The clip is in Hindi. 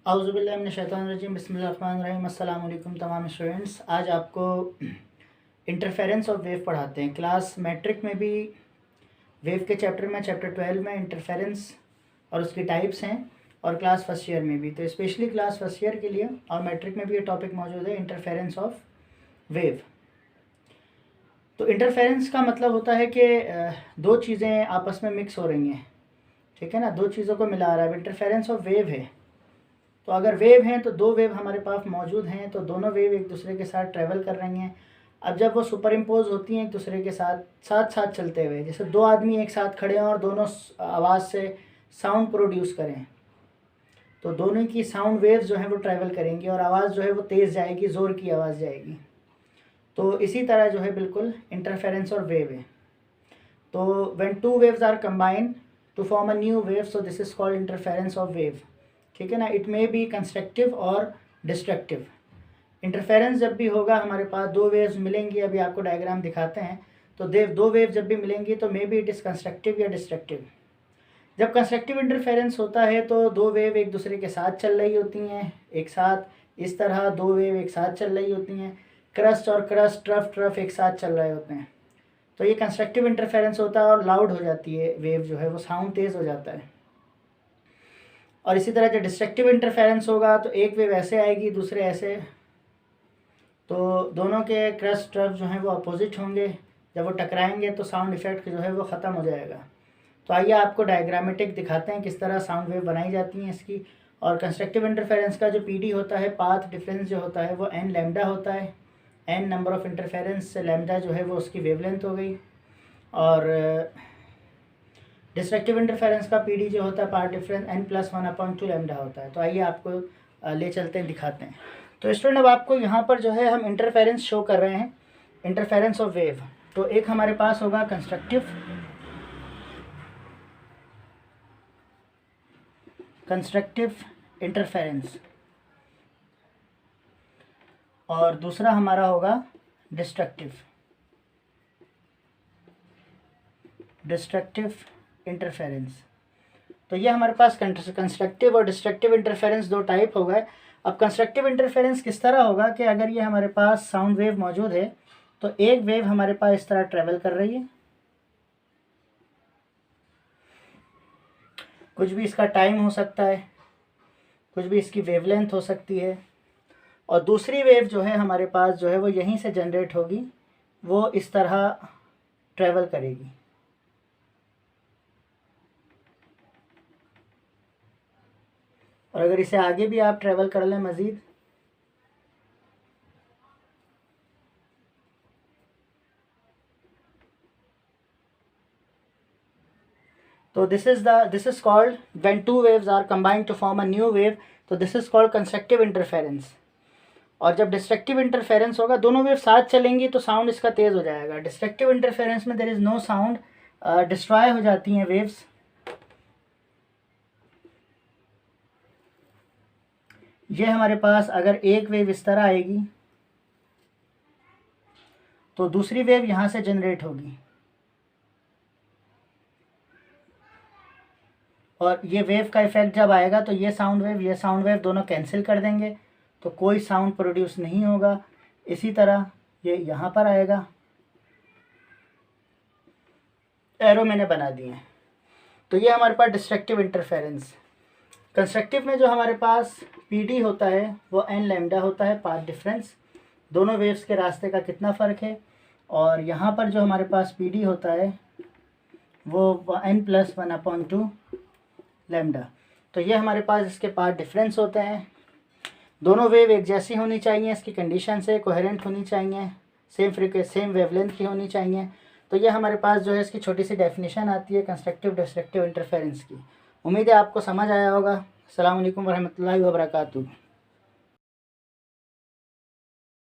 औज़ुबिल्लाहि मिनश्शैतानिर्रजीम बिस्मिल्लाहिर्रहमानिर्रहीम। अस्सलाम वालेकुम तमाम स्टूडेंट्स। आज आपको इंटरफेरेंस ऑफ वेव पढ़ाते हैं। क्लास मैट्रिक में भी वेव के चैप्टर में चैप्टर 12 में इंटरफेरेंस और उसकी टाइप्स हैं, और क्लास फर्स्ट ईयर में भी। तो स्पेशली क्लास फर्स्ट ईयर के लिए और मैट्रिक में भी ये टॉपिक मौजूद है, इंटरफेरेंस ऑफ वेव। तो इंटरफेरेंस का मतलब होता है कि दो चीज़ें आपस में मिक्स हो रही हैं, ठीक है ना, दो चीज़ों को मिला रहा है। इंटरफेरेंस ऑफ वेव है, तो अगर वेव हैं तो दो वेव हमारे पास मौजूद हैं, तो दोनों वेव एक दूसरे के साथ ट्रैवल कर रही हैं। अब जब वो सुपर इम्पोज होती हैं एक दूसरे के साथ साथ साथ चलते हुए, जैसे दो आदमी एक साथ खड़े हैं और दोनों आवाज़ से साउंड प्रोड्यूस करें, तो दोनों की साउंड वेव्स जो हैं वो ट्रैवल करेंगी और आवाज़ जो है वो तेज़ जाएगी, ज़ोर की आवाज़ जाएगी। तो इसी तरह जो है बिल्कुल इंटरफेरेंस और वेव है। तो when two waves are combined to form a new wave, so this is called interference of wave, ठीक है ना। इट मे बी कंस्ट्रक्टिव और डिस्ट्रक्टिव। इंटरफेरेंस जब भी होगा, हमारे पास दो वेव्स मिलेंगी, अभी आपको डायग्राम दिखाते हैं। तो दो वेव जब भी मिलेंगी तो may be it is constructive या डिस्ट्रक्टिव। जब कंस्ट्रक्टिव इंटरफेरेंस होता है तो दो वेव एक दूसरे के साथ चल रही होती हैं, एक साथ इस तरह दो वेव एक साथ चल रही होती हैं, क्रस्ट और क्रस्ट, ट्रफ ट्रफ एक साथ चल रहे होते हैं। तो ये कंस्ट्रक्टिव इंटरफेरेंस होता है और लाउड हो जाती है वेव, जो है वो साउंड तेज़ हो जाता है। और इसी तरह जो डिस्ट्रक्टिव इंटरफेरेंस होगा तो एक वेव ऐसे आएगी, दूसरे ऐसे, तो दोनों के क्रस्ट ट्रफ जो हैं वो अपोजिट होंगे। जब वो टकराएंगे तो साउंड इफेक्ट जो है वो ख़त्म हो जाएगा। तो आइए आपको डायग्रामेटिक दिखाते हैं किस तरह साउंड वेव बनाई जाती हैं इसकी। और कंस्ट्रक्टिव इंटरफेरेंस का जो पीडी होता है, पाथ डिफरेंस जो होता है, वो एन लैम्डा होता है। एन नंबर ऑफ़ इंटरफेरेंस से लैम्डा जो है वो उसकी वेवलेंथ हो गई। और डिस्ट्रक्टिव इंटरफेरेंस का पीडी जो होता है, पाथ डिफरेंस n+1/2 लैम्डा होता है। तो आइए आपको ले चलते हैं, दिखाते हैं। तो स्टूडेंट अब आपको यहाँ पर जो है हम इंटरफेरेंस शो कर रहे हैं, इंटरफेरेंस ऑफ वेव। तो एक हमारे पास होगा कंस्ट्रक्टिव इंटरफेरेंस, और दूसरा हमारा होगा डिस्ट्रक्टिव इंटरफेरेंस। तो ये हमारे पास कंस्ट्रक्टिव और डिस्ट्रक्टिव इंटरफेरेंस दो टाइप हो गए। अब कंस्ट्रक्टिव इंटरफेरेंस किस तरह होगा कि अगर ये हमारे पास साउंड वेव मौजूद है तो एक वेव हमारे पास इस तरह ट्रेवल कर रही है, कुछ भी इसका टाइम हो सकता है, कुछ भी इसकी वेवलेंथ हो सकती है, और दूसरी वेव जो है हमारे पास जो है वो यहीं से जनरेट होगी, वो इस तरह ट्रेवल करेगी। और अगर इसे आगे भी आप ट्रेवल कर लें मज़ीद, तो this is called when two waves are combined to form a new wave, तो this is called constructive interference. और जब डिस्ट्रक्टिव इंटरफेरेंस होगा, दोनों वेव साथ चलेंगी तो साउंड इसका तेज़ हो जाएगा। डिस्ट्रक्टिव इंटरफेरेंस में there is no sound, destroy हो जाती हैं वेव्स। ये हमारे पास अगर एक वेव इस तरह आएगी तो दूसरी वेव यहाँ से जनरेट होगी, और ये वेव का इफेक्ट जब आएगा तो ये साउंड वेव दोनों कैंसिल कर देंगे, तो कोई साउंड प्रोड्यूस नहीं होगा। इसी तरह ये यहाँ पर आएगा, एरो मैंने बना दिए हैं। तो ये हमारे पास डिस्ट्रक्टिव इंटरफेरेंस। कंस्ट्रक्टिव में जो हमारे पास पीडी होता है वो एन लैम्डा होता है, पाथ डिफरेंस, दोनों वेव्स के रास्ते का कितना फ़र्क है। और यहाँ पर जो हमारे पास पीडी होता है वो n+1/2 लैम्डा। तो ये हमारे पास इसके पाथ डिफरेंस होते हैं। दोनों वेव एक जैसी होनी चाहिए, इसकी कंडीशन से कोहेरेंट होनी चाहिए, सेम वेवलेंथ की होनी चाहिए। तो ये हमारे पास जो है इसकी छोटी सी डेफिनेशन आती है कंस्ट्रक्टिव डिस्ट्रक्टिव इंटरफेरेंस की। उम्मीद है आपको समझ आया होगा। अस्सलाम वालेकुम वरहमतुल्लाहि वबरकातुहू।